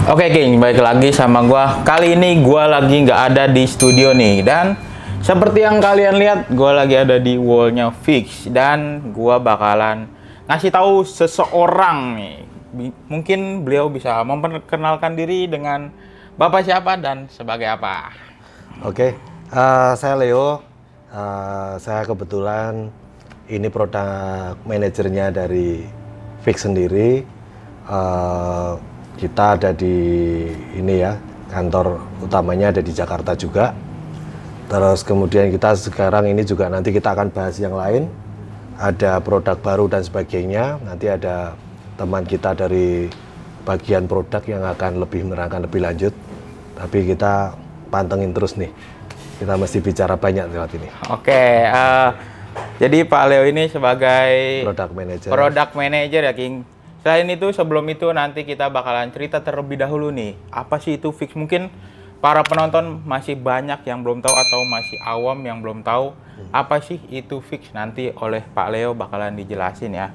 Oke King, balik lagi sama gua. Kali ini gua lagi nggak ada di studio nih, dan seperti yang kalian lihat, gua lagi ada di wallnya Fix, dan gua bakalan ngasih tahu seseorang nih. Mungkin beliau bisa memperkenalkan diri dengan bapak siapa dan sebagai apa. Oke, saya Leo. Saya kebetulan ini produk manajernya dari Fix sendiri. Kita ada di ini ya, kantor utamanya ada di Jakarta juga. Terus kemudian kita sekarang ini juga nanti kita akan bahas yang lain. Ada produk baru dan sebagainya. Nanti ada teman kita dari bagian produk yang akan lebih menerangkan lebih lanjut. Tapi kita pantengin terus nih. Kita mesti bicara banyak lewat ini. Oke, jadi Pak Leo ini sebagai product manager ya King. Selain itu, sebelum itu nanti kita bakalan cerita terlebih dahulu nih, apa sih itu Fix? Mungkin para penonton masih banyak yang belum tahu atau masih awam yang belum tahu apa sih itu Fix. Nanti oleh Pak Leo bakalan dijelasin ya.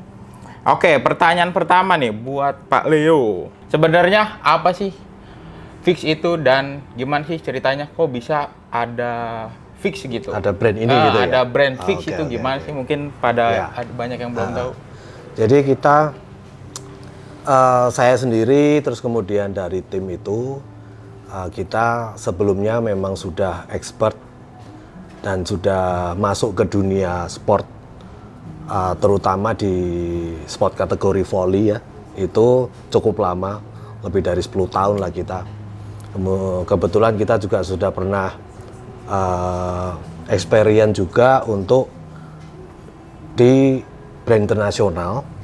Oke, pertanyaan pertama nih buat Pak Leo. Sebenarnya apa sih Fix itu dan gimana sih ceritanya kok bisa ada Fix gitu? Ada brand ini gitu ya? Ada brand Fix itu gimana sih? Mungkin pada banyak yang belum tahu. Jadi kita saya sendiri, terus kemudian dari tim itu, kita sebelumnya memang sudah expert dan sudah masuk ke dunia sport, terutama di sport kategori volley ya. Itu cukup lama, lebih dari 10 tahun lah kita. Kebetulan kita juga sudah pernah experience juga untuk di brand internasional.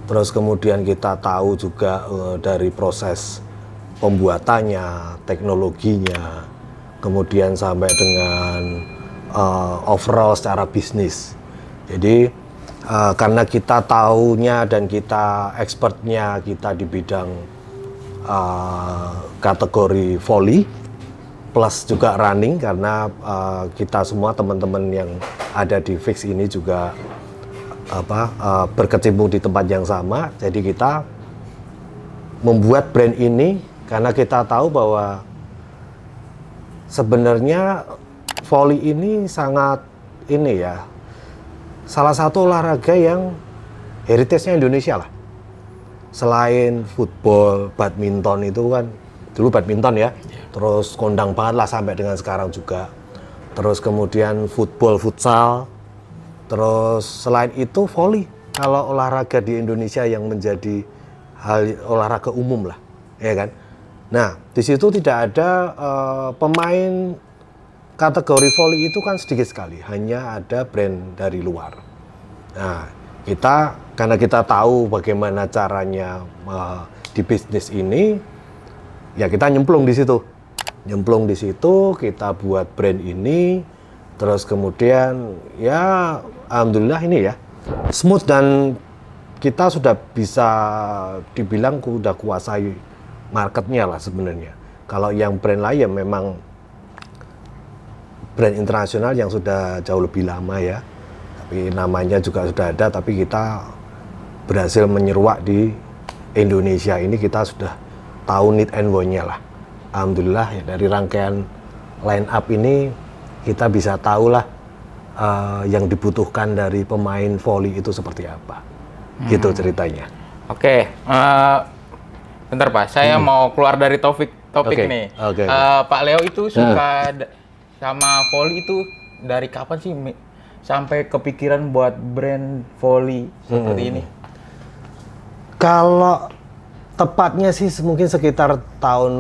Terus kemudian kita tahu juga dari proses pembuatannya, teknologinya, kemudian sampai dengan overall secara bisnis. Jadi karena kita tahunya dan kita expertnya kita di bidang kategori volley plus juga running, karena kita semua teman-teman yang ada di Fix ini juga berkecimpung di tempat yang sama. Jadi kita membuat brand ini karena kita tahu bahwa sebenarnya volley ini sangat ini ya, salah satu olahraga yang heritage-nya Indonesia lah. Selain football, badminton itu kan dulu badminton ya, terus kondang banget lah sampai dengan sekarang juga. Terus kemudian football, futsal. Terus selain itu volley, kalau olahraga di Indonesia yang menjadi olahraga umum lah, ya kan. Nah, di situ tidak ada pemain kategori volley itu kan sedikit sekali, hanya ada brand dari luar. Nah, kita karena kita tahu bagaimana caranya di bisnis ini, ya kita nyemplung di situ. Nyemplung di situ, kita buat brand ini. Terus kemudian ya alhamdulillah ini ya smooth dan kita sudah bisa dibilang udah kuasai marketnya lah sebenarnya. Kalau yang brand lain memang brand internasional yang sudah jauh lebih lama ya, tapi namanya juga sudah ada, tapi kita berhasil menyeruak di Indonesia ini. Kita sudah tahu need and want-nya lah. Alhamdulillah ya, dari rangkaian line up ini kita bisa tahulah yang dibutuhkan dari pemain volley itu seperti apa. Gitu ceritanya. Oke, bentar Pak, saya mau keluar dari topik nih. Pak Leo itu suka sama volley itu dari kapan sih sampai kepikiran buat brand volley seperti ini? Kalau tepatnya sih mungkin sekitar tahun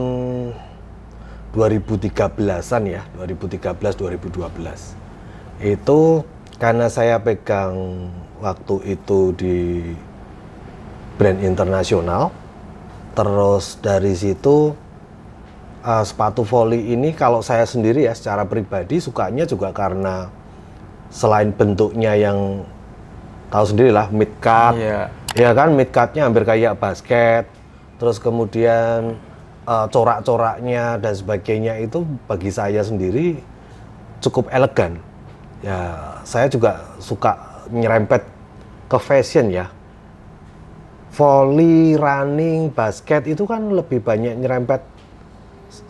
2013-an ya, 2013-2012. Itu karena saya pegang waktu itu di brand internasional. Terus dari situ sepatu volley ini kalau saya sendiri ya secara pribadi sukanya juga karena selain bentuknya yang tahu sendiri lah, mid cut. Ya kan, mid cutnya hampir kayak basket. Terus kemudian corak-coraknya dan sebagainya itu bagi saya sendiri cukup elegan. Ya, saya juga suka nyerempet ke fashion ya. volley, running, basket itu kan lebih banyak nyerempet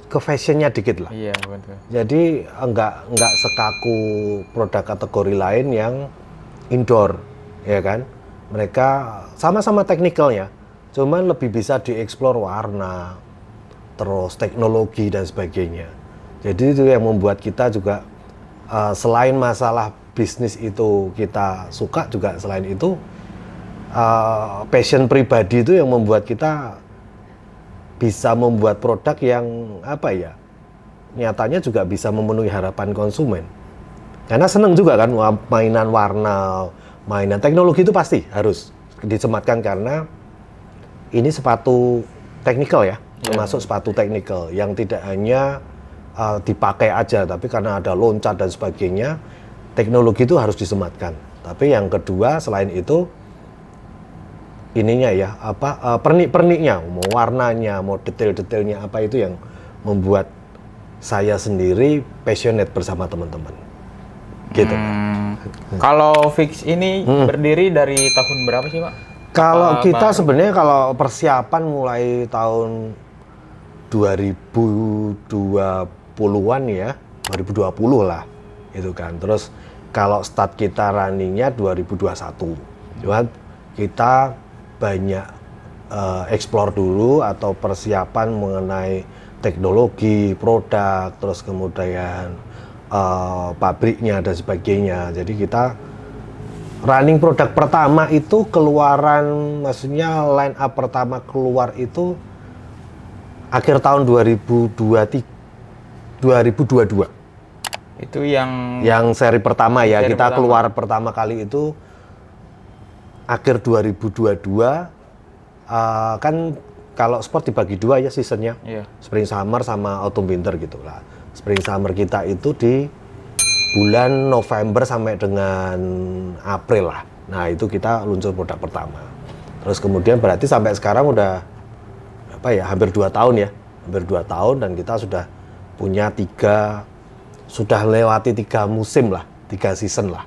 ke fashionnya dikit lah. Iya, betul. Jadi enggak sekaku produk kategori lain yang indoor, ya kan? Mereka sama-sama teknikalnya, cuman lebih bisa dieksplor warna, terus teknologi dan sebagainya. Jadi itu yang membuat kita juga selain masalah bisnis itu kita suka, juga selain itu passion pribadi itu yang membuat kita bisa membuat produk yang apa ya, nyatanya juga bisa memenuhi harapan konsumen. Karena seneng juga kan mainan warna, mainan teknologi itu pasti harus disematkan karena ini sepatu teknikal ya, termasuk sepatu teknikal yang tidak hanya dipakai aja, tapi karena ada loncat dan sebagainya, teknologi itu harus disematkan. Tapi yang kedua selain itu ininya ya, pernik-perniknya, mau warnanya, mau detail-detailnya apa, itu yang membuat saya sendiri passionate bersama teman-teman. Gitu. Kalau Fix ini berdiri dari tahun berapa sih, Pak? Kalau kita sebenarnya kalau persiapan mulai tahun 2020-an ya, 2020 lah itu kan. Terus kalau start kita runningnya 2021. Cuman kita banyak explore dulu atau persiapan mengenai teknologi, produk, terus kemudian pabriknya dan sebagainya. Jadi kita running produk pertama itu keluaran, maksudnya line up pertama keluar itu akhir tahun 2022. Itu yang seri pertama ya, seri kita pertama. keluar pertama kali itu akhir 2022. Kan kalau sport dibagi dua ya seasonnya, spring summer sama autumn winter gitu lah. Spring summer kita itu di bulan November sampai dengan April lah. Nah itu kita luncur produk pertama. Terus kemudian berarti sampai sekarang udah apa ya, hampir 2 tahun ya, hampir 2 tahun, dan kita sudah punya sudah lewati 3 musim lah, 3 season lah.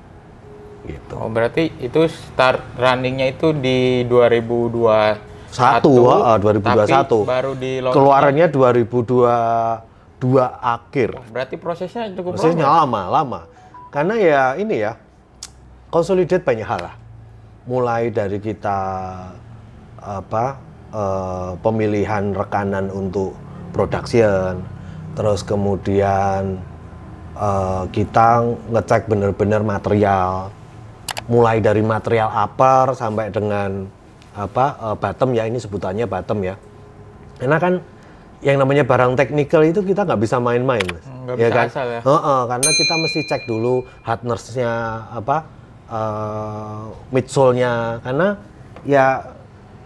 Gitu. Oh, berarti itu start runningnya itu di 2021. 2021. Tapi baru di launch. Keluarannya 2022 akhir. Berarti prosesnya cukup Prosesnya lama. lama. Karena ya ini ya, consolidate banyak hal lah. Mulai dari kita pemilihan rekanan untuk production, terus kemudian kita ngecek benar-benar material, mulai dari material upper sampai dengan bottom ya, ini sebutannya bottom ya. Karena kan yang namanya barang teknikal itu kita nggak bisa main-main, Mas. Nggak Ya bisa kan? asal ya. Karena kita mesti cek dulu hardness-nya, midsole-nya, karena ya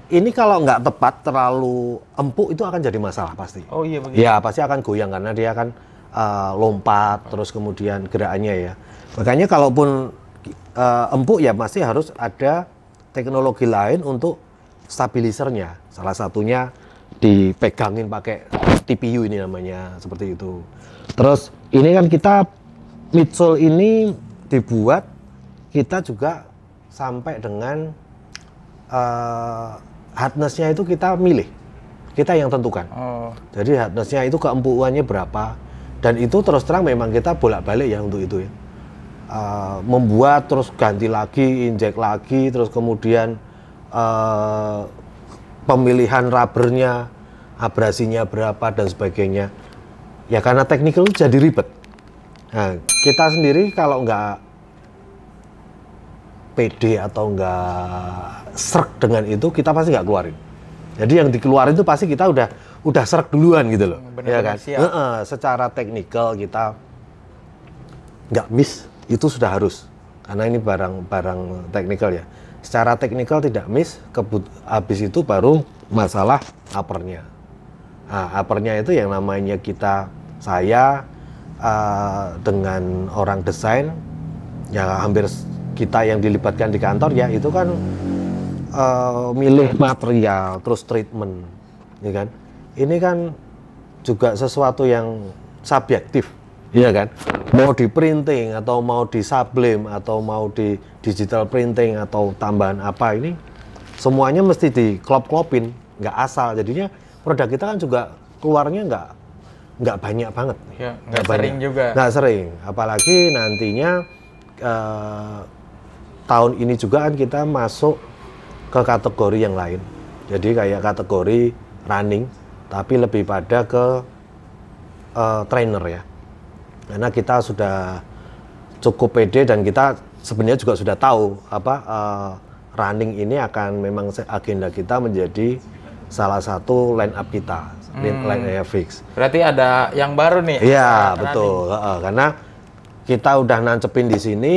ini kalau nggak tepat, terlalu empuk itu akan jadi masalah pasti. Oh iya begitu. Ya pasti akan goyang karena dia akan lompat, terus kemudian gerakannya ya. Makanya kalaupun empuk ya masih harus ada teknologi lain untuk stabilisernya. Salah satunya dipegangin pakai TPU ini namanya, seperti itu. Terus ini kan kita midsole ini dibuat, kita juga sampai dengan hardness-nya itu kita milih, kita yang tentukan. Jadi hardness-nya itu keempukannya berapa, dan itu terus terang memang kita bolak-balik ya untuk itu ya. Membuat terus ganti lagi, injek lagi, terus kemudian pemilihan rubbernya, abrasinya berapa dan sebagainya. Ya karena teknikal itu jadi ribet. Nah, kita sendiri kalau nggak pede atau nggak srek dengan itu, kita pasti nggak keluarin. Jadi yang dikeluarin itu pasti kita udah srek duluan gitu loh. Ya kan? Secara teknikal kita nggak miss, itu sudah harus. Karena ini barang teknikal ya. Secara teknikal tidak miss, habis itu baru masalah uppernya. Nah, uppernya itu yang namanya saya dengan orang desain, ya hampir kita yang dilibatkan di kantor ya, itu kan milih material, terus treatment, ya kan. Ini kan juga sesuatu yang subjektif, ya kan. Mau di printing atau mau di sublim atau mau di digital printing atau tambahan apa, ini semuanya mesti diklop-klopin, nggak asal. Jadinya produk kita kan juga keluarnya nggak banyak banget. Ya, nggak sering juga. Nggak sering, apalagi nantinya tahun ini juga kan kita masuk ke kategori yang lain. Jadi kayak kategori running, tapi lebih pada ke trainer ya. Karena kita sudah cukup pede dan kita sebenarnya juga sudah tahu running ini akan memang agenda kita menjadi salah satu line up kita, line up fix. Berarti ada yang baru nih? Iya, betul. Karena kita udah nancepin di sini,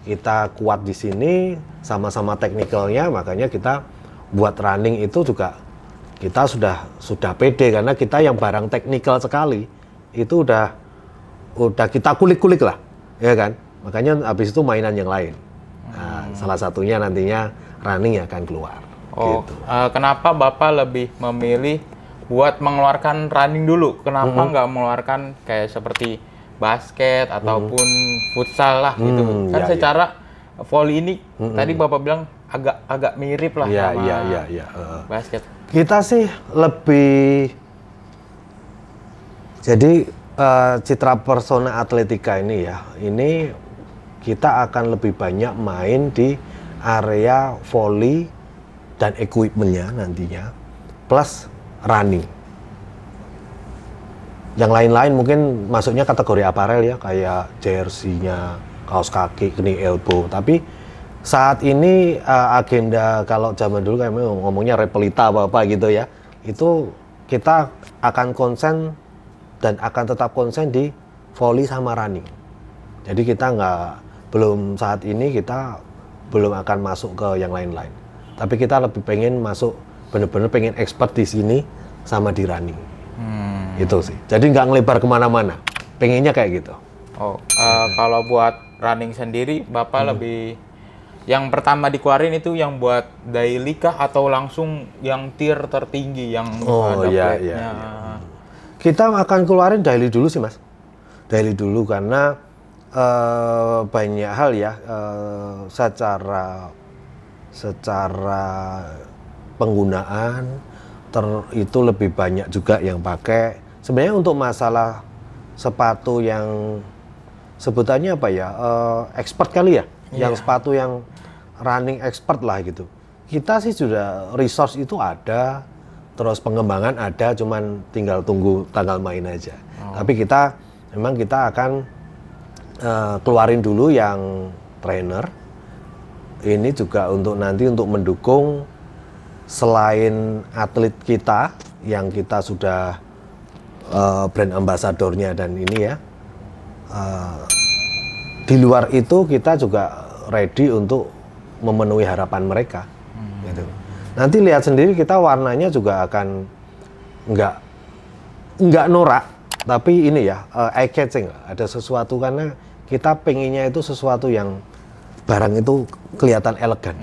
kita kuat di sini, sama-sama teknikalnya, makanya kita buat running itu juga kita sudah pede karena kita yang barang teknikal sekali itu udah kita kulik-kulik lah, ya kan? Makanya habis itu mainan yang lain. Nah, salah satunya nantinya running akan keluar. Oh, gitu. Kenapa Bapak lebih memilih buat mengeluarkan running dulu? Kenapa nggak mengeluarkan kayak seperti basket ataupun futsal lah gitu? Kan secara volley ini tadi Bapak bilang agak mirip lah sama basket. Kita sih lebih jadi citra persona atletika ini ya, ini kita akan lebih banyak main di area volley dan equipmentnya nantinya, plus running. Yang lain-lain mungkin masuknya kategori aparel ya, kayak jersey-nya, kaos kaki, knee elbow. Tapi saat ini agenda kalau zaman dulu kayak ngomongnya repelita apa gitu ya, itu kita akan konsen dan akan tetap konsen di volley sama running. Jadi kita saat ini kita belum akan masuk ke yang lain-lain. Tapi kita lebih pengen masuk, bener-bener pengen expert di sini sama di running. Itu sih. Jadi nggak ngelebar kemana-mana. Pengennya kayak gitu. Kalau buat running sendiri, Bapak lebih yang pertama dikeluarin itu yang buat daily kah atau langsung yang tier tertinggi yang ada plate-nya? Kita akan keluarin daily dulu sih Mas. Daily dulu karena banyak hal ya, secara penggunaan itu lebih banyak juga yang pakai. Sebenarnya untuk masalah sepatu yang sebutannya apa ya, expert kali ya, yang sepatu yang running expert lah gitu. Kita sih sudah resource itu ada, terus pengembangan ada, cuman tinggal tunggu tanggal main aja. Tapi kita akan keluarin dulu yang trainer. Ini juga untuk nanti untuk mendukung selain atlet kita yang kita sudah brand ambassadornya dan ini ya, di luar itu kita juga ready untuk memenuhi harapan mereka. Gitu. Nanti lihat sendiri kita warnanya juga akan nggak norak, tapi ini ya eye catching, ada sesuatu karena kita pengennya itu sesuatu yang barang itu kelihatan elegan,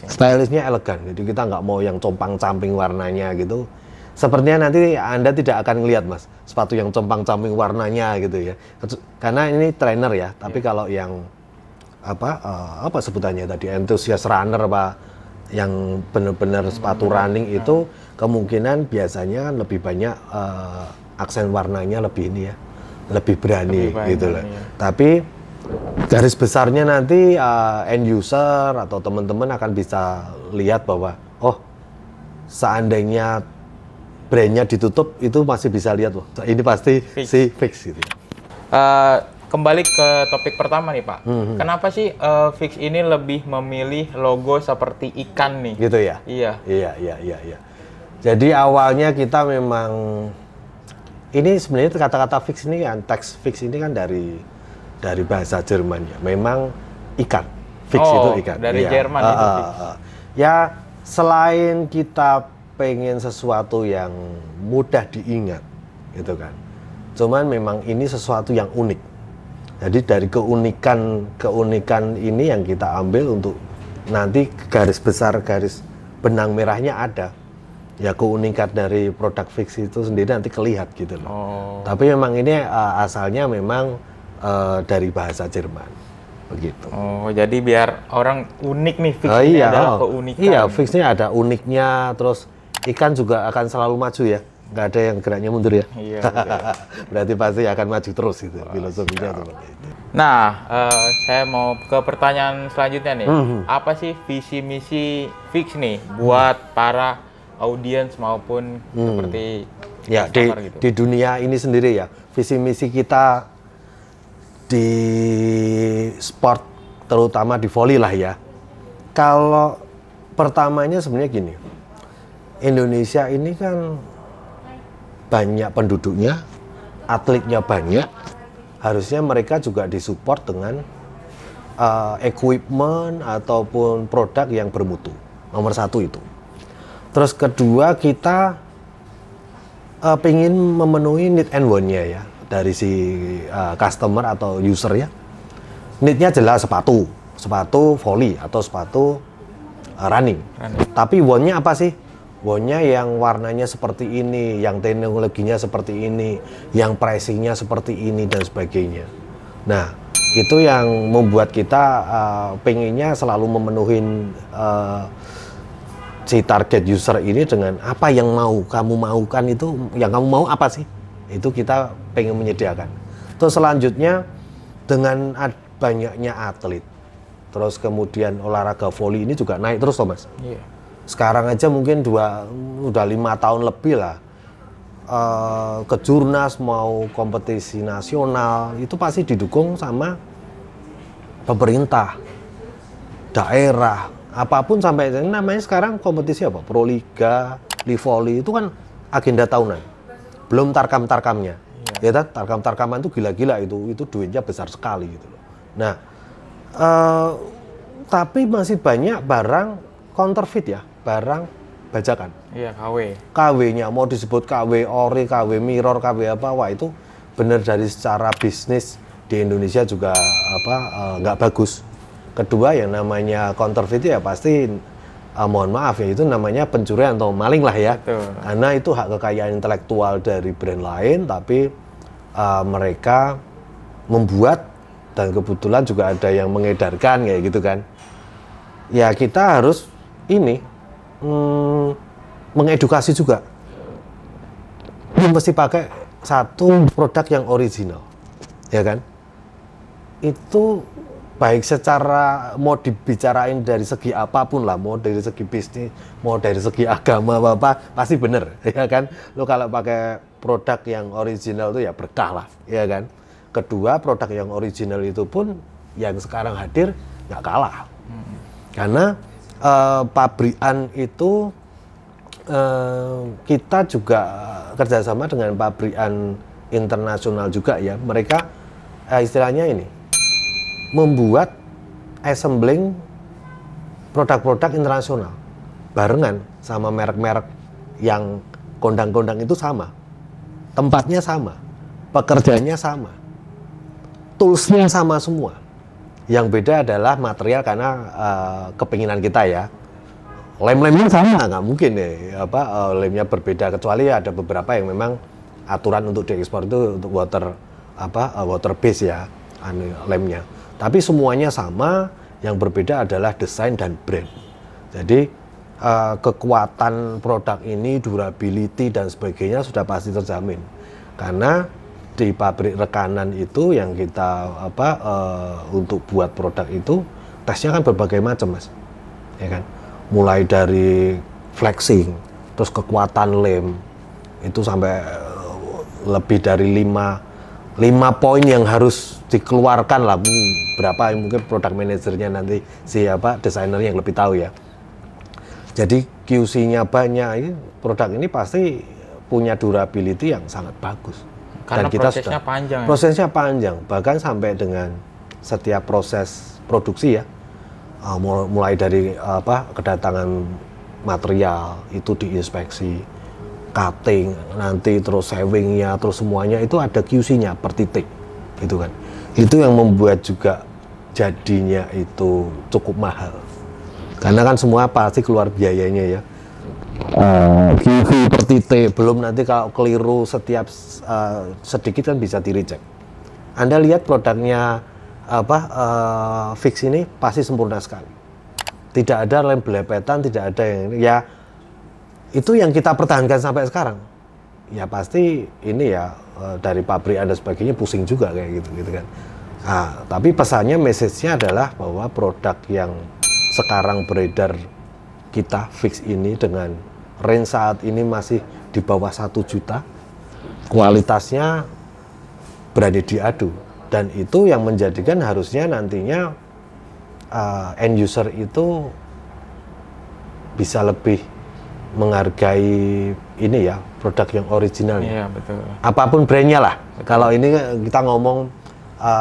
stylishnya elegan. Jadi kita nggak mau yang compang-camping warnanya gitu. Sepertinya nanti Anda tidak akan ngelihat Mas sepatu yang compang-camping warnanya gitu ya, karena ini trainer ya. Tapi kalau yang apa sebutannya tadi, enthusiast runner apa yang benar-benar sepatu running itu kemungkinan biasanya kan lebih banyak aksen warnanya lebih ini ya, lebih berani gitu loh. Tapi garis besarnya nanti end user atau teman-teman akan bisa lihat bahwa seandainya brandnya ditutup itu masih bisa lihat loh, ini pasti fix gitu. Kembali ke topik pertama nih Pak, kenapa sih Fix ini lebih memilih logo seperti ikan nih? Gitu ya? Iya. Jadi awalnya kita memang, ini sebenarnya kata-kata Fix ini kan, teks Fix ini kan dari bahasa Jerman ya, memang ikan. Fix itu ikan. Dari Jerman itu Fix. Ya selain kita pengen sesuatu yang mudah diingat, gitu kan. Cuman memang ini sesuatu yang unik. Jadi dari keunikan ini yang kita ambil untuk nanti garis besar, garis benang merahnya ada. Ya keunikan dari produk Fix itu sendiri nanti kelihatan gitu loh. Tapi memang ini asalnya memang dari bahasa Jerman. begitu. Oh, jadi biar orang unik nih, fix ini Iya, adalah keunikan. iya, fixnya ada uniknya, terus ikan juga akan selalu maju ya, nggak ada yang geraknya mundur ya. Iya, betul. Berarti pasti akan maju terus itu, filosofinya seperti itu. Nah, saya mau ke pertanyaan selanjutnya nih. Apa sih visi misi fix nih buat para audiens maupun seperti Ya, customer gitu? di dunia ini sendiri ya, visi misi kita di sport, terutama di volley lah ya. Kalau pertamanya sebenarnya gini, Indonesia ini kan banyak penduduknya, atletnya banyak, harusnya mereka juga disupport dengan equipment ataupun produk yang bermutu. Nomor satu itu. Terus kedua, kita pengen memenuhi need and want-nya ya dari si customer atau user ya. Need-nya jelas sepatu volley atau sepatu running. Tapi want-nya apa sih? Want-nya yang warnanya seperti ini, yang teknologinya seperti ini, yang pricing-nya seperti ini dan sebagainya. Nah, itu yang membuat kita pengennya selalu memenuhi si target user ini dengan apa yang kamu maukan itu, yang kamu mau apa sih? Itu kita pengen menyediakan. Terus selanjutnya dengan banyaknya atlet, terus kemudian olahraga volley ini juga naik terus, Thomas. Iya. Sekarang aja mungkin udah 5 tahun lebih lah, kejurnas mau kompetisi nasional itu pasti didukung sama pemerintah, daerah, apapun, sampai namanya sekarang kompetisi apa? Proliga, Livoli itu kan agenda tahunan. Belum tarkam-tarkamnya. Ya kan? Tarkam-tarkaman itu gila-gila, itu duitnya besar sekali gitu loh. Nah, tapi masih banyak barang counterfeit ya, barang bajakan. Iya, KW. KW-nya mau disebut KW ori, KW mirror, KW apa, wah itu benar dari secara bisnis di Indonesia juga nggak bagus. Kedua, yang namanya counterfeit ya pasti mohon maaf ya, itu namanya pencurian atau maling lah ya. Betul. Karena itu hak kekayaan intelektual dari brand lain, tapi mereka membuat dan kebetulan juga ada yang mengedarkan kayak gitu kan. Ya kita harus mengedukasi juga. Mesti pakai satu produk yang original, ya kan? Itu baik secara mau dibicarain dari segi apapun lah, mau dari segi bisnis, mau dari segi agama apa pasti bener, ya kan? Lo kalau pakai produk yang original itu ya berkah lah, ya kan? Kedua, produk yang original itu pun yang sekarang hadir nggak kalah, karena pabrikan itu kita juga kerjasama dengan pabrikan internasional juga ya. Mereka istilahnya ini membuat assembling produk-produk internasional barengan sama merek-merek yang kondang-kondang itu sama, tempatnya sama, pekerjanya sama, toolsnya sama semua. Yang beda adalah material, karena kepinginan kita ya, lem-lemnya sama, nggak mungkin ya lemnya berbeda, kecuali ada beberapa yang memang aturan untuk diekspor itu untuk water base ya lemnya. Tapi semuanya sama, yang berbeda adalah desain dan brand. Jadi kekuatan produk ini, durability dan sebagainya sudah pasti terjamin. Karena di pabrik rekanan itu yang kita untuk buat produk itu tesnya kan berbagai macam, Mas. Ya kan? Mulai dari flexing, terus kekuatan lem itu sampai lebih dari 5 poin yang harus dikeluarkan lah, berapa mungkin produk manajernya nanti desainernya yang lebih tahu ya. Jadi QC-nya banyak, ini produk ini pasti punya durability yang sangat bagus. Karena dan kita prosesnya panjang. Prosesnya panjang, bahkan sampai dengan setiap proses produksi ya, mulai dari kedatangan material itu diinspeksi, cutting, nanti terus sewingnya, terus semuanya itu ada QC-nya per titik, gitu kan. Itu yang membuat juga jadinya itu cukup mahal, karena kan semua pasti keluar biayanya ya. QC per titik, belum nanti kalau keliru setiap sedikit kan bisa di-reject. Anda lihat produknya Fix ini pasti sempurna sekali. Tidak ada lem belepetan, tidak ada yang ya itu yang kita pertahankan sampai sekarang. Ya pasti ini ya dari pabrik dan sebagainya pusing juga kayak gitu kan. Nah, tapi pesannya, message-nya adalah bahwa produk yang sekarang beredar kita Fix ini dengan range saat ini masih di bawah 1 juta, kualitasnya berani diadu, dan itu yang menjadikan harusnya nantinya end user itu bisa lebih menghargai ini ya produk yang originalnya. Iya, betul. Apapun brandnya lah. Kalau ini kita ngomong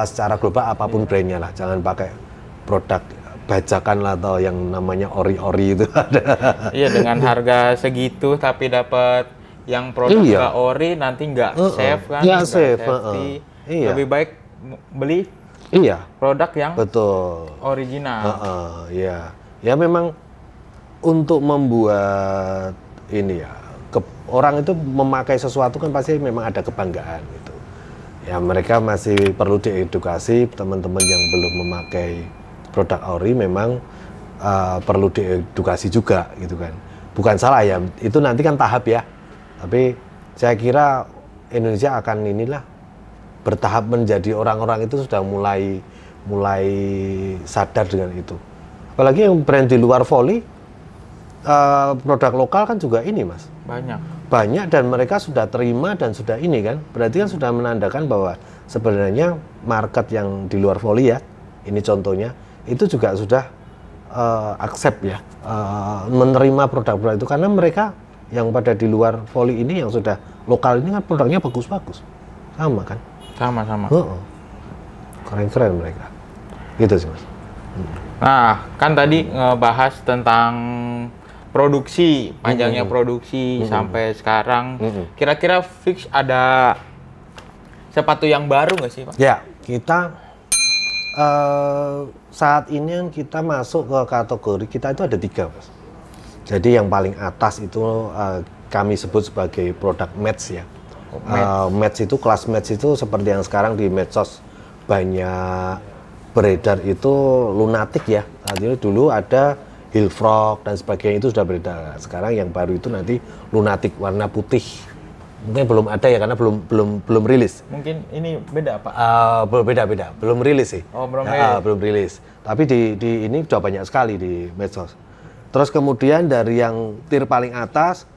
secara global, apapun brandnya lah. Jangan pakai produk bajakan lah atau yang namanya ori-ori itu ada. Iya, dengan harga segitu tapi dapat yang produk nggak ori, nanti nggak safe kan? Nggak safe. Safety. Iya. Lebih baik beli produk yang betul original. Iya. Ya memang untuk membuat ini ya, orang itu memakai sesuatu kan pasti memang ada kebanggaan gitu. Ya mereka masih perlu diedukasi, teman-teman yang belum memakai produk ori memang perlu diedukasi juga gitu kan. Bukan salah ya, itu nanti kan tahap ya. Tapi saya kira Indonesia akan inilah bertahap menjadi orang-orang itu sudah mulai sadar dengan itu. Apalagi yang brand di luar volley, produk lokal kan juga ini mas. Banyak dan mereka sudah terima dan sudah ini kan. Berarti kan sudah menandakan bahwa sebenarnya market yang di luar volley ya, ini contohnya, itu juga sudah accept ya, menerima produk-produk itu, karena mereka yang pada di luar volley ini yang sudah lokal ini kan produknya bagus-bagus, sama kan? Sama-sama. Keren-keren mereka. Gitu sih mas. Nah, kan tadi ngebahas tentang produksi, panjangnya produksi sampai sekarang. Kira-kira Fix ada sepatu yang baru nggak sih Pak? Ya, kita saat ini kita masuk ke kategori, kita itu ada 3 mas. Jadi yang paling atas itu kami sebut sebagai produk match ya. Match itu, kelas match itu seperti yang sekarang di medsos banyak beredar itu lunatic ya. Artinya dulu ada Hillfrog dan sebagainya, itu sudah beredar. Sekarang yang baru itu nanti lunatic warna putih. Mungkin belum ada ya karena belum rilis. Mungkin ini beda Pak? Beda, belum rilis sih. Oh, belum rilis. Belum rilis. Tapi di ini sudah banyak sekali di medsos. Terus kemudian dari yang tier paling atas,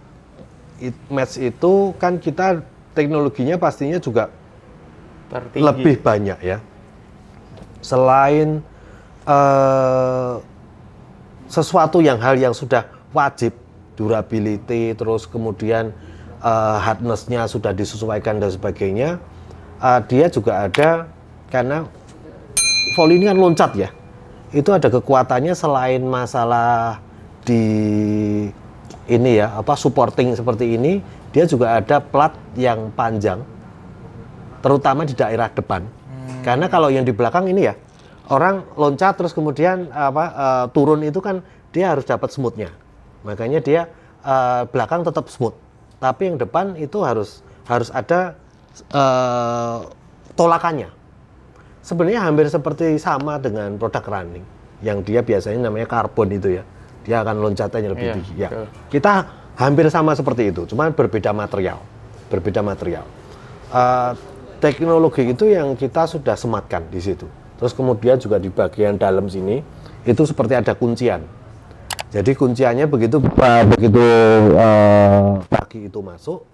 match itu kan kita teknologinya pastinya juga tertinggi, lebih banyak ya. Selain sesuatu hal yang sudah wajib, durability, terus kemudian hardness-nya sudah disesuaikan dan sebagainya, dia juga ada, karena volley ini kan loncat ya, itu ada kekuatannya selain masalah di ini ya, supporting seperti ini, dia juga ada plat yang panjang, terutama di daerah depan. Karena kalau yang di belakang ini ya, orang loncat terus kemudian turun itu kan dia harus dapat smoothnya, makanya dia belakang tetap smooth, tapi yang depan itu harus ada tolakannya. Sebenarnya hampir seperti sama dengan produk running yang dia biasanya namanya karbon itu ya, dia akan loncatnya lebih tinggi ya. Kita hampir sama seperti itu, cuman berbeda material. Teknologi itu yang kita sudah sematkan di situ. Terus kemudian juga di bagian dalam sini itu seperti ada kuncian. Jadi kunciannya begitu kaki itu masuk,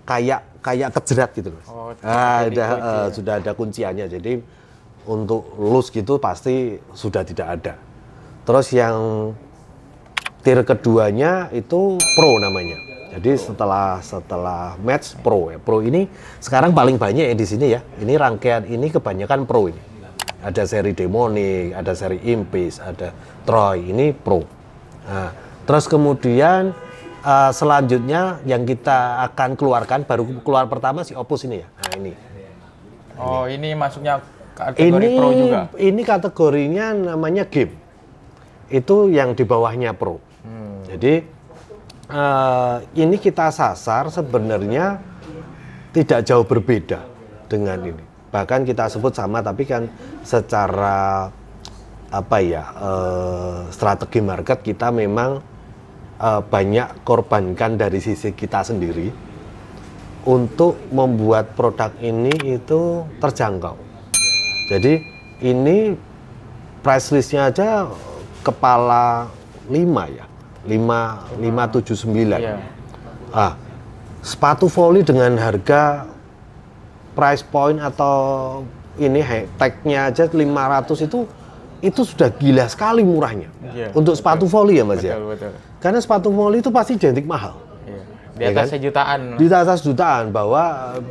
kayak kejerat gitu loh. Sudah ada kunciannya. Jadi untuk loose gitu pasti sudah tidak ada. Terus yang tier keduanya itu Pro namanya. Jadi setelah match Pro ya. Pro ini sekarang paling banyak ya di sini ya. Ini rangkaian ini kebanyakan Pro ini. Ada seri Demonic, ada seri Impis, ada Troy, ini Pro. Nah, terus kemudian selanjutnya yang kita akan keluarkan, baru keluar pertama si Opus ini ya. Nah ini. Oh ini masuknya kategori Pro juga? Ini kategorinya namanya game. Itu yang di bawahnya Pro. Jadi ini kita sasar sebenarnya tidak jauh berbeda dengan ini. Bahkan kita sebut sama, tapi kan secara apa ya, strategi market kita memang banyak korbankan dari sisi kita sendiri untuk membuat produk ini itu terjangkau. Jadi ini price listnya aja kepala 5 ya, 579. Iya. Sepatu voli dengan harga price point atau ini tag-nya aja 500 itu sudah gila sekali murahnya. Iya, Untuk sepatu voli ya Mas ya. Betul. Karena sepatu voli itu pasti identik mahal. Iya. Di atas sejutaan. Di atas jutaan,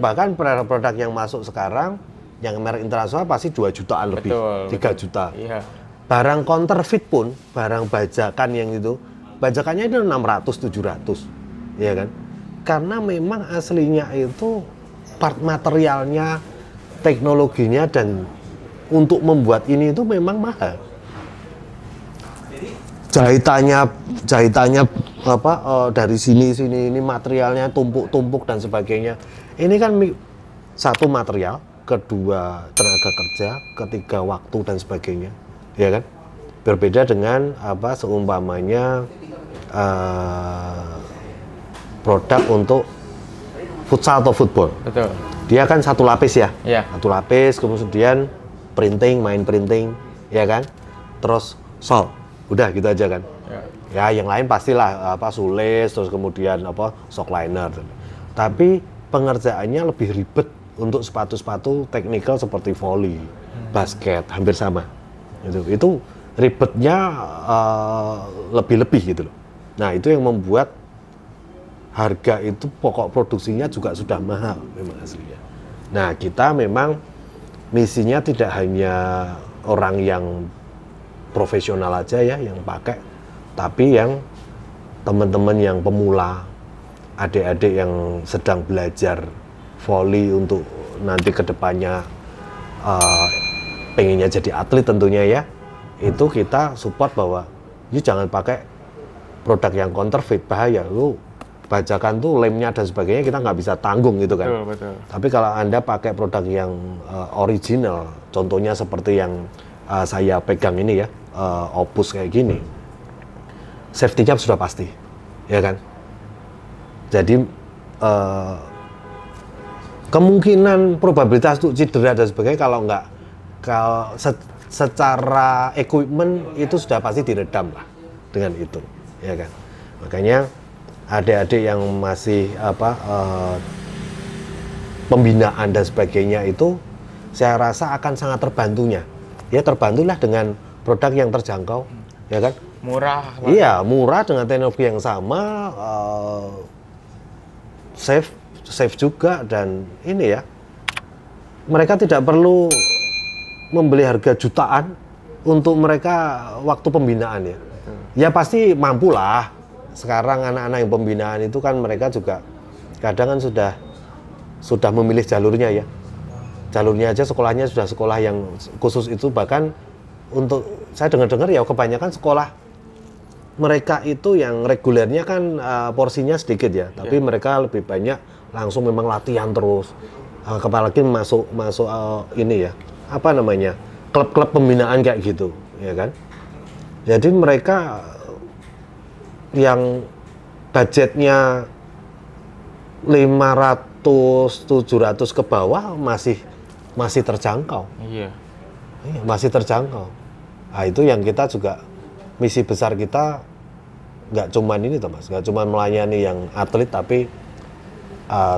bahkan produk yang masuk sekarang yang merek internasional pasti 2 jutaan lebih, 3 juta. Iya. Barang counterfeit pun, barang bajakan yang itu, bajakannya itu 600, 700, ya kan? Karena memang aslinya itu part materialnya, teknologinya, dan untuk membuat ini itu memang mahal. Jahitannya apa dari sini ini materialnya tumpuk dan sebagainya. Ini kan satu material, kedua tenaga kerja, ketiga waktu dan sebagainya, ya kan? Berbeda dengan apa seumpamanya produk untuk futsal atau football. Betul. Dia kan satu lapis ya. Iya. Satu lapis, kemudian main printing, ya kan? Terus sol, udah gitu aja kan? Ya, yang lain pastilah apa sulis, terus kemudian apa shock liner. Tapi pengerjaannya lebih ribet untuk sepatu-sepatu teknikal seperti volley, basket, hampir sama. Itu ribetnya lebih-lebih gitu loh. Nah, itu yang membuat harga itu pokok produksinya juga sudah mahal memang aslinya. Nah, kita memang misinya tidak hanya orang yang profesional aja ya yang pakai, tapi yang teman-teman yang pemula, adik-adik yang sedang belajar volley untuk nanti kedepannya pengennya jadi atlet tentunya ya, itu kita support bahwa you jangan pakai produk yang counterfeit, bahaya lu bajakan tuh lemnya dan sebagainya kita nggak bisa tanggung gitu kan. Betul. Tapi kalau Anda pakai produk yang original, contohnya seperti yang saya pegang ini ya, Opus kayak gini, safety-nya sudah pasti, ya kan. Jadi kemungkinan probabilitas untuk cedera dan sebagainya kalau secara equipment itu sudah pasti diredam lah dengan itu, ya kan. Makanya adik-adik yang masih pembinaan dan sebagainya itu saya rasa akan sangat terbantunya. Ya terbantulah dengan produk yang terjangkau, ya kan? Murah. Iya, murah dengan teknologi yang sama, safe juga, dan ini ya mereka tidak perlu membeli harga jutaan untuk mereka waktu pembinaan ya. Ya pasti mampu lah. Sekarang anak-anak yang pembinaan itu kan mereka juga kadang kan sudah memilih jalurnya ya. Jalurnya aja sekolahnya sudah sekolah yang khusus itu, bahkan untuk saya dengar-dengar ya kebanyakan sekolah mereka itu yang regulernya kan porsinya sedikit ya, tapi mereka lebih banyak langsung memang latihan terus. Apalagi masuk ini ya, apa namanya? Klub-klub pembinaan kayak gitu, ya kan? Jadi mereka yang budgetnya 500-700 ke bawah masih terjangkau. Iya. Masih terjangkau. Nah, itu yang kita juga misi besar kita nggak cuman ini toh Mas, nggak cuman melayani yang atlet, tapi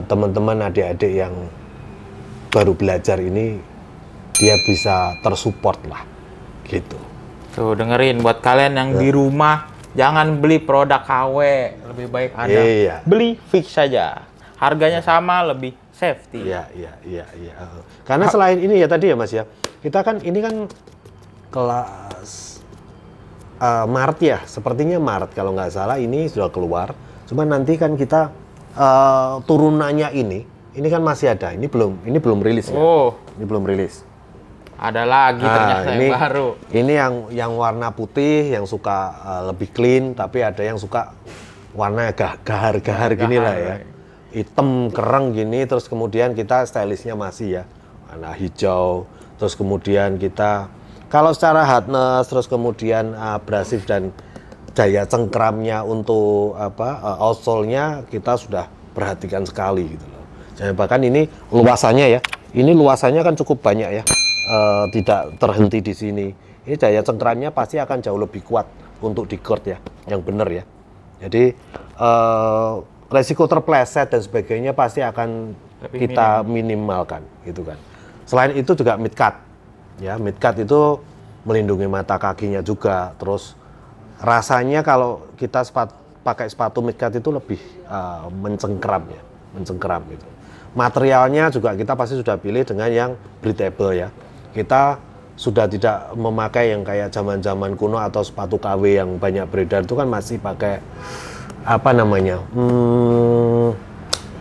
teman-teman adik-adik yang baru belajar ini dia bisa tersupport lah gitu. Tuh dengerin buat kalian yang di rumah, jangan beli produk KW, lebih baik Anda beli fix saja. Harganya sama, lebih safety. Iya. Karena selain ini ya tadi ya Mas ya, kita kan ini kan kelas Maret ya, sepertinya Maret kalau nggak salah ini sudah keluar. Cuma nanti kan kita turunannya ini kan masih ada, ini belum rilis ya. Ini belum rilis. Ada lagi ternyata ini, yang baru. Ini yang warna putih, yang suka lebih clean, tapi ada yang suka warna gahar-gahar gini lah ya. Hitam, kereng gini, terus kemudian kita stylishnya masih ya. warna hijau. Terus kemudian kita kalau secara hardness, terus kemudian abrasif dan daya cengkramnya untuk outsole-nya kita sudah perhatikan sekali gitu loh. Jadi bahkan ini luasannya ya, ini luasannya kan cukup banyak ya, tidak terhenti di sini. Ini daya cengkramnya pasti akan jauh lebih kuat untuk di court ya, yang benar ya. Jadi resiko terpleset dan sebagainya pasti akan lebih kita minimalkan gitu kan. Selain itu juga mid cut ya, mid cut itu melindungi mata kakinya juga. Terus rasanya kalau kita pakai sepatu mid cut itu lebih mencengkram ya, mencengkram gitu. Materialnya juga kita pasti sudah pilih dengan yang breathable ya. Kita sudah tidak memakai yang kayak zaman-zaman kuno atau sepatu KW yang banyak beredar itu kan masih pakai apa namanya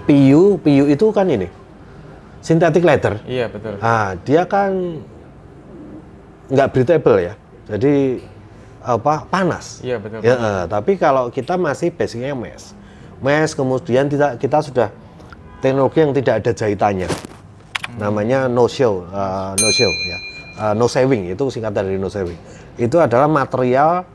PU itu kan ini synthetic leather. Iya betul. Dia kan nggak breathable ya, jadi panas. Iya betul. Ya, tapi kalau kita masih basicnya mesh kemudian kita sudah teknologi yang tidak ada jahitannya, namanya no show ya. No shaving itu singkatan dari no shaving. Itu adalah material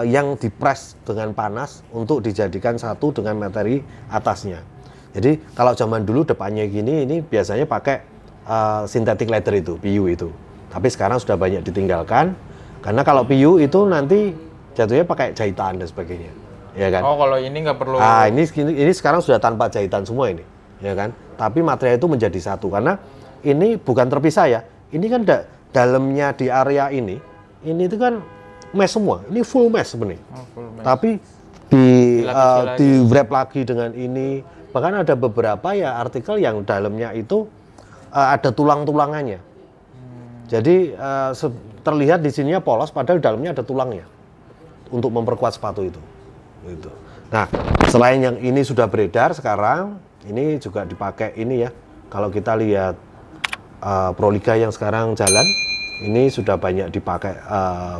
yang dipres dengan panas untuk dijadikan satu dengan materi atasnya. Jadi kalau zaman dulu depannya gini, ini biasanya pakai synthetic leather itu, PU itu. Tapi sekarang sudah banyak ditinggalkan karena kalau PU itu nanti jatuhnya pakai jahitan dan sebagainya, ya kan? Oh kalau ini nggak perlu. Ini sekarang sudah tanpa jahitan semua ini, ya kan? Tapi material itu menjadi satu karena ini bukan terpisah ya. Ini kan dalamnya di area ini itu kan mesh semua. Ini full mesh sebenarnya. Full mesh. Tapi di wrap lagi dengan ini. Bahkan ada beberapa ya artikel yang dalamnya itu ada tulang-tulangannya. Jadi terlihat di sininya polos padahal dalamnya ada tulangnya untuk memperkuat sepatu itu. Gitu. Nah, selain yang ini sudah beredar sekarang, ini juga dipakai ini ya. Kalau kita lihat Proliga yang sekarang jalan, ini sudah banyak dipakai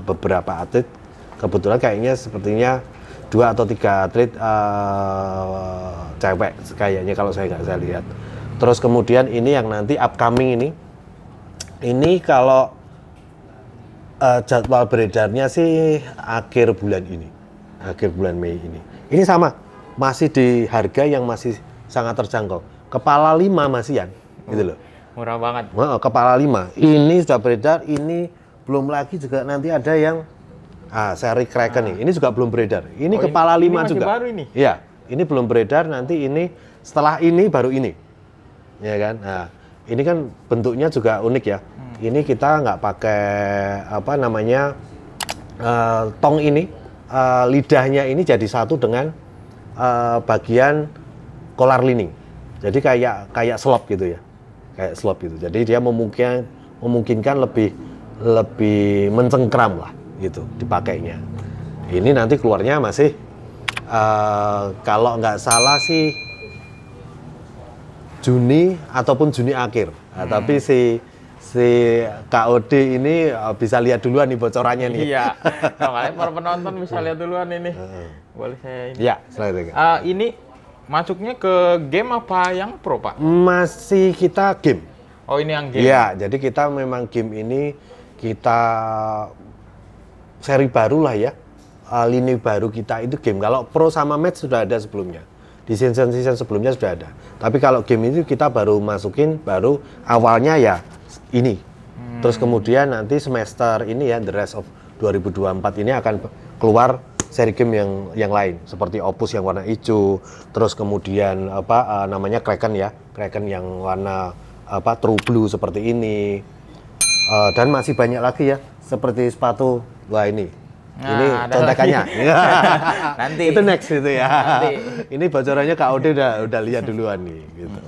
beberapa atlet. Kebetulan kayaknya sepertinya 2 atau 3 atlet cewek kayaknya kalau saya lihat. Terus kemudian ini yang nanti upcoming ini kalau jadwal beredarnya sih akhir bulan Mei ini. Ini sama, masih di harga yang masih sangat terjangkau. Kepala 5 masihan, gitu loh. Murah banget. Kepala 5. Ini sudah beredar, ini belum lagi juga nanti ada yang seri Kraken nih. Ini juga belum beredar. Ini kepala 5 ini juga. Baru ini. Iya, ini belum beredar, nanti ini setelah ini baru ini. Ya kan? Nah, ini kan bentuknya juga unik ya. Ini kita nggak pakai tong ini, lidahnya ini jadi satu dengan bagian collar lining. Jadi kayak slop gitu ya. Kayak slop gitu. Jadi dia memungkinkan lebih mencengkram lah gitu dipakainya. Ini nanti keluarnya masih kalau nggak salah sih Juni ataupun Juni akhir. Nah, tapi si KOD ini bisa lihat duluan nih bocorannya nih. Iya. Makanya para penonton bisa lihat duluan ini. Boleh saya ini. Iya, selain itu. Ini masuknya ke game apa yang pro, Pak? Masih kita game. Oh, ini yang game. Iya, jadi kita memang game ini kita seri baru lah ya. Lini baru kita itu game. Kalau pro sama match sudah ada sebelumnya. Di season sebelumnya sudah ada. Tapi kalau game ini kita baru masukin, baru awalnya ya ini. Terus kemudian nanti semester ini ya, the rest of 2024 ini akan keluar seri game yang lain seperti Opus yang warna hijau, terus kemudian namanya Kraken ya, Kraken yang warna true blue seperti ini, dan masih banyak lagi ya seperti sepatu ini contekannya. Nanti itu next itu ya. Nanti. Ini bocorannya KOD udah lihat duluan nih gitu.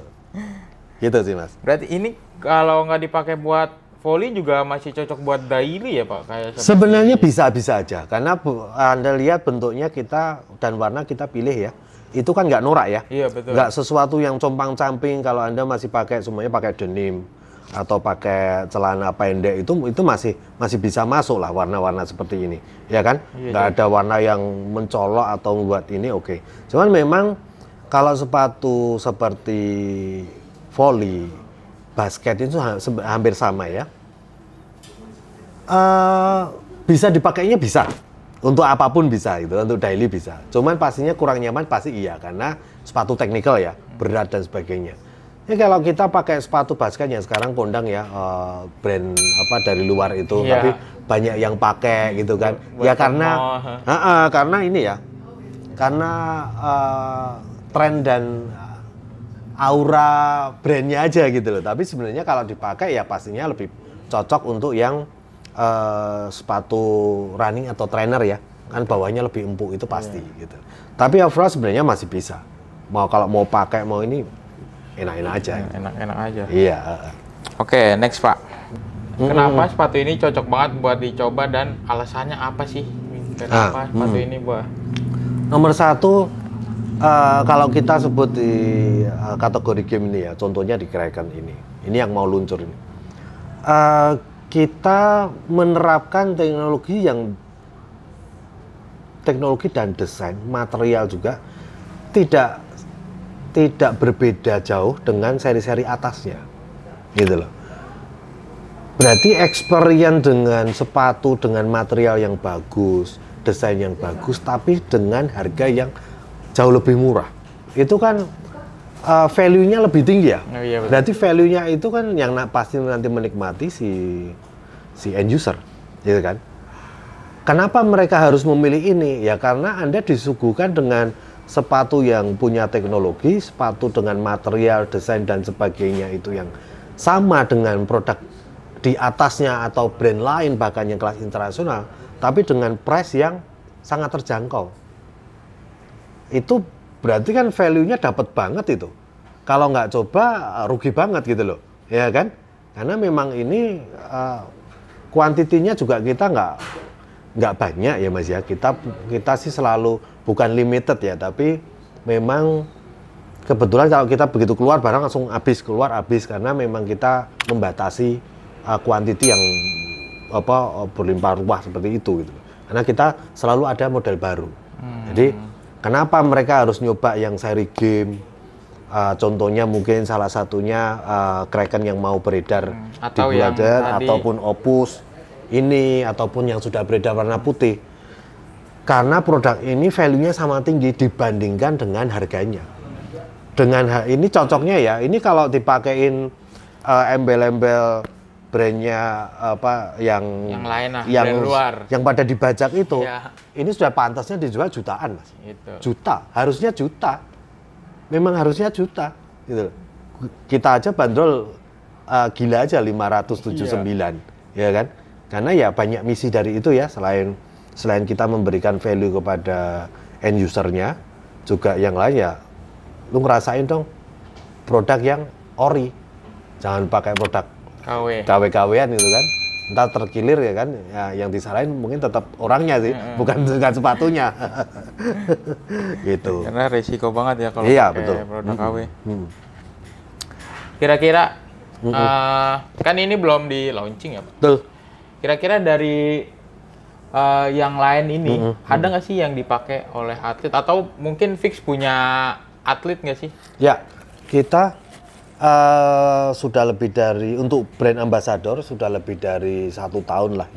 Gitu sih Mas. Berarti ini kalau nggak dipakai buat volley juga masih cocok buat daily ya Pak? Kayak sebenarnya bisa-bisa aja, karena Anda lihat bentuknya kita dan warna kita pilih ya, itu kan nggak norak ya, iya, betul. Nggak sesuatu yang compang-camping. Kalau Anda masih pakai semuanya pakai denim atau pakai celana pendek itu masih bisa masuk lah warna-warna seperti ini, ya kan? Iya, Nggak ada warna yang mencolok atau membuat ini oke. Cuman memang kalau sepatu seperti volley basket itu hampir sama ya. Bisa dipakainya bisa, untuk apapun bisa gitu, untuk daily bisa. Cuman pastinya kurang nyaman pasti iya, karena sepatu teknikal ya, berat dan sebagainya. Ya kalau kita pakai sepatu basket yang sekarang kondang ya, brand apa dari luar itu, tapi banyak yang pakai gitu kan. Ya karena ini ya, karena tren dan aura brandnya aja gitu loh. Tapi sebenarnya kalau dipakai ya pastinya lebih cocok untuk yang sepatu running atau trainer ya, kan bawahnya lebih empuk itu pasti gitu. Tapi overall sebenarnya masih bisa. Kalau mau pakai mau ini enak-enak aja. Enak-enak aja. Iya. Oke, next Pak. Kenapa sepatu ini cocok banget buat dicoba dan alasannya apa sih? Kenapa sepatu ini buat? Nomor satu, kalau kita sebut di kategori game ini ya, contohnya di Kraken ini yang mau luncur ini. Kita menerapkan teknologi dan desain material juga tidak berbeda jauh dengan seri-seri atasnya, gitu loh. Berarti experience dengan sepatu dengan material yang bagus, desain yang bagus, tapi dengan harga yang jauh lebih murah. Itu kan value-nya lebih tinggi ya. Oh, iya, berarti value-nya itu kan yang pasti nanti menikmati si end user, gitu kan. Kenapa mereka harus memilih ini? Ya karena Anda disuguhkan dengan sepatu yang punya teknologi, sepatu dengan material, desain dan sebagainya itu yang sama dengan produk di atasnya atau brand lain bahkan yang kelas internasional, tapi dengan price yang sangat terjangkau. Itu berarti kan value-nya dapat banget itu. Kalau nggak coba rugi banget gitu loh, ya kan? Karena memang ini kuantitinya juga kita nggak banyak ya Mas ya. Kita sih selalu bukan limited ya, tapi memang kebetulan kalau kita begitu keluar barang langsung habis karena memang kita membatasi kuantiti yang berlimpah ruah seperti itu gitu. Karena kita selalu ada model baru. Jadi kenapa mereka harus nyoba yang seri game? Contohnya mungkin salah satunya Kraken yang mau beredar di Bulader ataupun Opus ini ataupun yang sudah beredar warna putih. Karena produk ini value-nya sama tinggi dibandingkan dengan harganya. Dengan ini cocoknya ya, ini kalau dipakein embel-embel brandnya yang lain lah, yang brand luar, yang pada dibajak itu, ini sudah pantasnya dijual jutaan Mas. Juta, harusnya juta. Memang harusnya juta gitu. Kita aja bandrol gila aja 579 ya kan, karena ya banyak misi dari itu ya, selain kita memberikan value kepada end usernya juga yang lain ya, lu ngerasain dong produk yang ori, jangan pakai produk KW-KW-an gitu kan, entar terkilir ya kan ya, yang disalahin mungkin tetap orangnya sih, bukan sepatunya. Gitu. Karena resiko banget ya kalau pakai produk KW. Kira-kira kan ini belum di launching ya Pak? Betul. Kira-kira dari yang lain ini ada nggak sih yang dipakai oleh atlet atau mungkin Fix punya atlet nggak sih? Ya, kita sudah lebih dari, untuk brand ambassador sudah lebih dari 1 tahun lah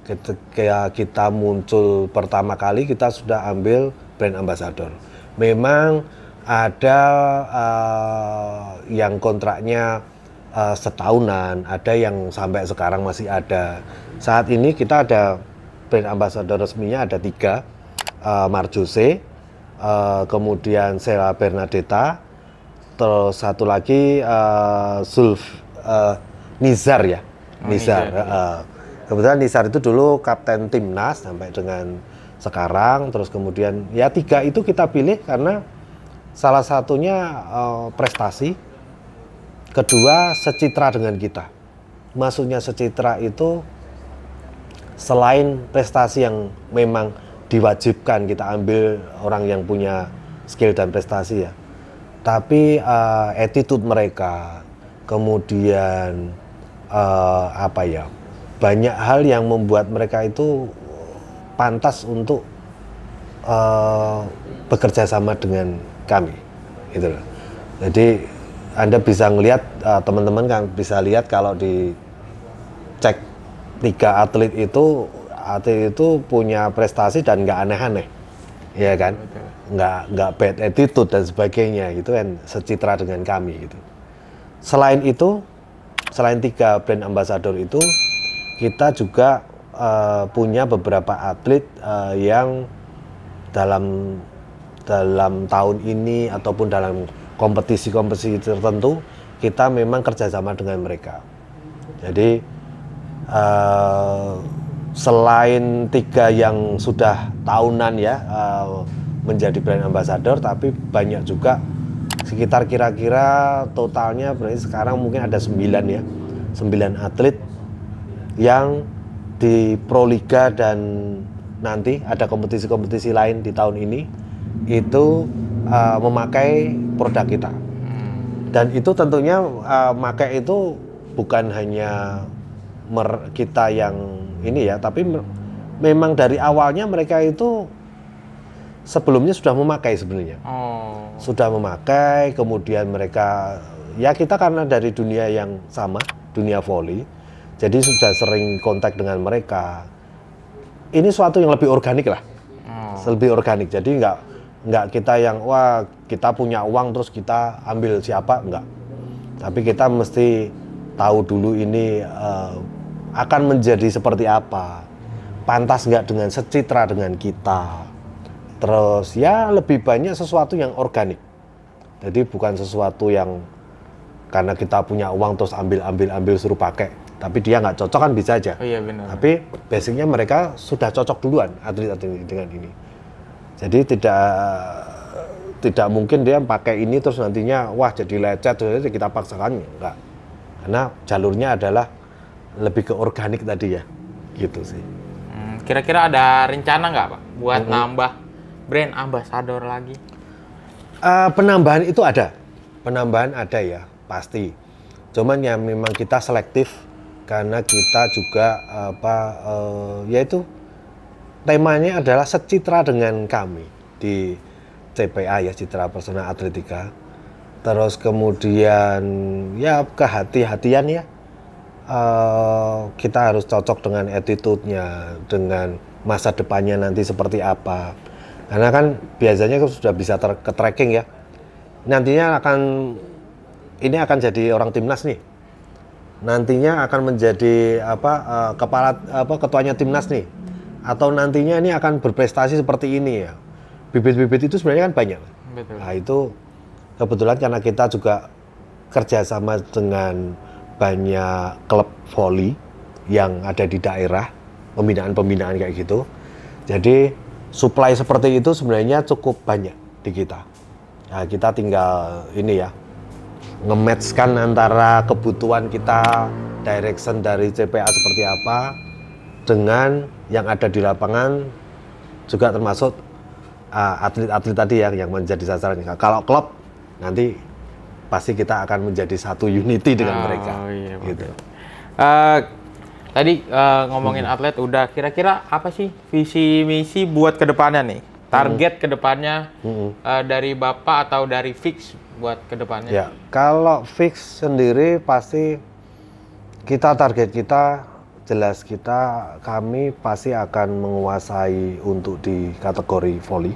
ketika kita muncul pertama kali kita sudah ambil brand ambassador. Memang ada yang kontraknya setahunan, ada yang sampai sekarang masih ada. Saat ini kita ada brand ambassador resminya ada 3, Marjose, kemudian Sheila Bernadetta, terus satu lagi Nizar ya, Nizar. Kebetulan Nizar itu dulu kapten timnas sampai dengan sekarang. Terus kemudian ya 3 itu kita pilih karena salah satunya prestasi, kedua secitra dengan kita. Maksudnya secitra itu selain prestasi yang memang diwajibkan kita ambil orang yang punya skill dan prestasi ya, tapi attitude mereka, kemudian banyak hal yang membuat mereka itu pantas untuk bekerja sama dengan kami, gitu loh. Jadi Anda bisa ngelihat, teman-teman kan bisa lihat kalau dicek 3 atlet itu punya prestasi dan nggak aneh-aneh, ya kan? Nggak bad attitude dan sebagainya gitu kan, secitra dengan kami gitu. Selain itu, selain 3 brand ambassador itu, kita juga punya beberapa atlet yang dalam tahun ini ataupun dalam kompetisi-kompetisi tertentu kita memang kerjasama dengan mereka. Jadi selain 3 yang sudah tahunan ya menjadi brand ambassador, tapi banyak juga sekitar kira-kira totalnya berarti sekarang mungkin ada 9 ya, 9 atlet yang di Proliga dan nanti ada kompetisi-kompetisi lain di tahun ini itu memakai produk kita. Dan itu tentunya pakai itu bukan hanya kita yang ini ya, tapi memang dari awalnya mereka itu sebelumnya sudah memakai sebenarnya. Sudah memakai, kemudian mereka, ya kita karena dari dunia yang sama, dunia volley, jadi sudah sering kontak dengan mereka. Ini suatu yang lebih organik lah, lebih organik. Jadi nggak kita yang wah kita punya uang terus kita ambil siapa, enggak. Tapi kita mesti tahu dulu ini akan menjadi seperti apa, pantas nggak dengan secitra dengan kita. Terus ya lebih banyak sesuatu yang organik. Jadi bukan sesuatu yang karena kita punya uang terus ambil suruh pakai. Tapi dia nggak cocok kan bisa aja. Oh, iya, benar. Tapi basicnya mereka sudah cocok duluan atlet-atlet dengan ini. Jadi tidak mungkin dia pakai ini terus nantinya wah jadi lecet terus kita paksakan, enggak. Karena jalurnya adalah lebih ke organik tadi ya, gitu sih. Kira-kira ada rencana nggak Pak buat nambah brand ambassador lagi? Penambahan itu ada, ya pasti. Cuman ya memang kita selektif karena kita juga yaitu temanya adalah secitra dengan kami di CPA ya, Citra Personal Atletika. Terus kemudian ya kehati-hatian ya. Kita harus cocok dengan attitude-nya, dengan masa depannya nanti seperti apa. Karena kan biasanya sudah bisa ke-tracking ya. Nantinya ini akan jadi orang timnas nih. Nantinya akan menjadi ketuanya timnas nih. Atau nantinya ini akan berprestasi seperti ini ya. Bibit-bibit itu sebenarnya kan banyak. Betul. Nah itu kebetulan karena kita juga kerjasama dengan banyak klub voli yang ada di daerah, pembinaan kayak gitu. Jadi supply seperti itu sebenarnya cukup banyak di kita. Nah, kita tinggal ini ya, nge-match-kan antara kebutuhan kita, direction dari CPA seperti apa dengan yang ada di lapangan, juga termasuk atlet-atlet tadi yang menjadi sasaran. Kalau klub nanti pasti kita akan menjadi satu unity dengan mereka. Iya, gitu. Tadi ngomongin atlet udah, kira-kira apa sih visi misi buat kedepannya nih? Target kedepannya dari Bapak atau dari Fix buat kedepannya? Ya, kalau Fix sendiri pasti target kita jelas kami pasti akan menguasai untuk di kategori volley.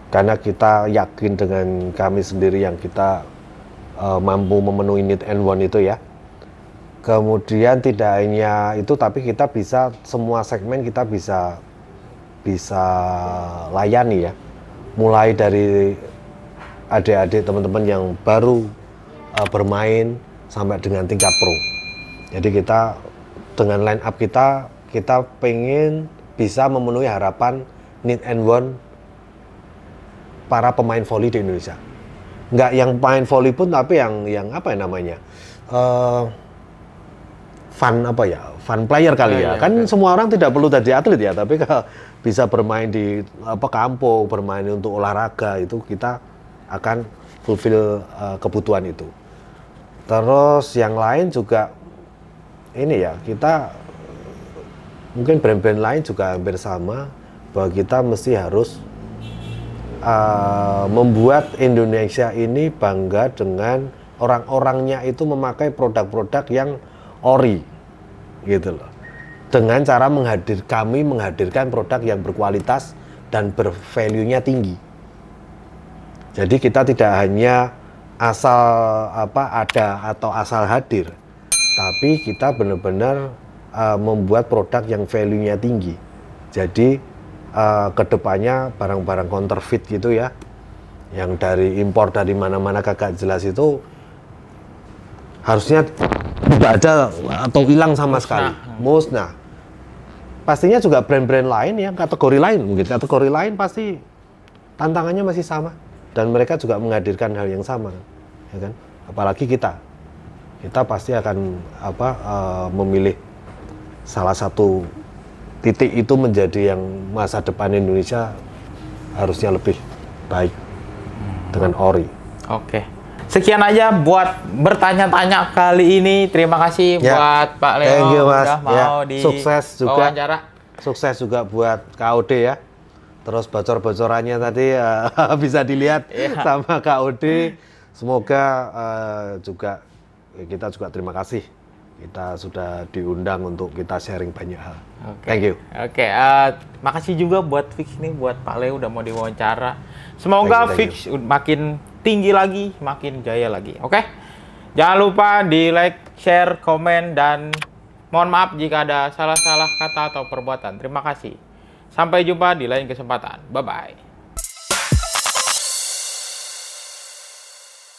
Karena kita yakin dengan kami sendiri yang kita mampu memenuhi need and want itu ya. Kemudian tidak hanya itu, tapi kita bisa semua segmen kita bisa layani ya. Mulai dari adik-adik teman-teman yang baru bermain sampai dengan tingkat pro. Jadi kita dengan line up kita pengen bisa memenuhi harapan need and want para pemain voli di Indonesia. Nggak yang pemain voli pun, tapi yang apa ya namanya, fun player kali ya. Kan semua orang tidak perlu jadi atlet ya, tapi kalau bisa bermain di kampung, bermain untuk olahraga, itu kita akan fulfill kebutuhan itu. Terus yang lain juga ini ya, kita mungkin brand-brand lain juga hampir sama, bahwa kita mesti harus membuat Indonesia ini bangga dengan orang-orangnya itu memakai produk-produk yang ori, gitu loh. Dengan cara kami menghadirkan produk yang berkualitas dan bervalue-nya tinggi. Jadi kita tidak hanya asal ada atau asal hadir, tapi kita benar-benar membuat produk yang value-nya tinggi. Jadi kedepannya barang-barang counterfeit gitu ya, yang dari impor dari mana-mana kagak jelas itu harusnya tidak ada atau hilang sama sekali, musnah. Pastinya juga brand-brand lain yang kategori lain, mungkin kategori lain pasti tantangannya masih sama dan mereka juga menghadirkan hal yang sama, ya kan? Apalagi kita pasti akan memilih salah satu titik itu menjadi yang masa depan Indonesia harusnya lebih baik dengan ori. Oke. Sekian aja buat bertanya-tanya kali ini. Terima kasih buat Pak Leo. Thank you, Mas. Udah mau di wawancara. Sukses juga buat KOD ya. Terus bocor-bocorannya tadi bisa dilihat sama KOD. Semoga kita juga terima kasih. Kita sudah diundang untuk kita sharing banyak hal. Thank you. Oke, makasih juga buat Fix nih, buat Pak Leo udah mau diwawancara. Semoga Fix makin tinggi lagi, makin jaya lagi. Oke? Jangan lupa di like, share, komen, dan mohon maaf jika ada salah-salah kata atau perbuatan. Terima kasih. Sampai jumpa di lain kesempatan. Bye-bye.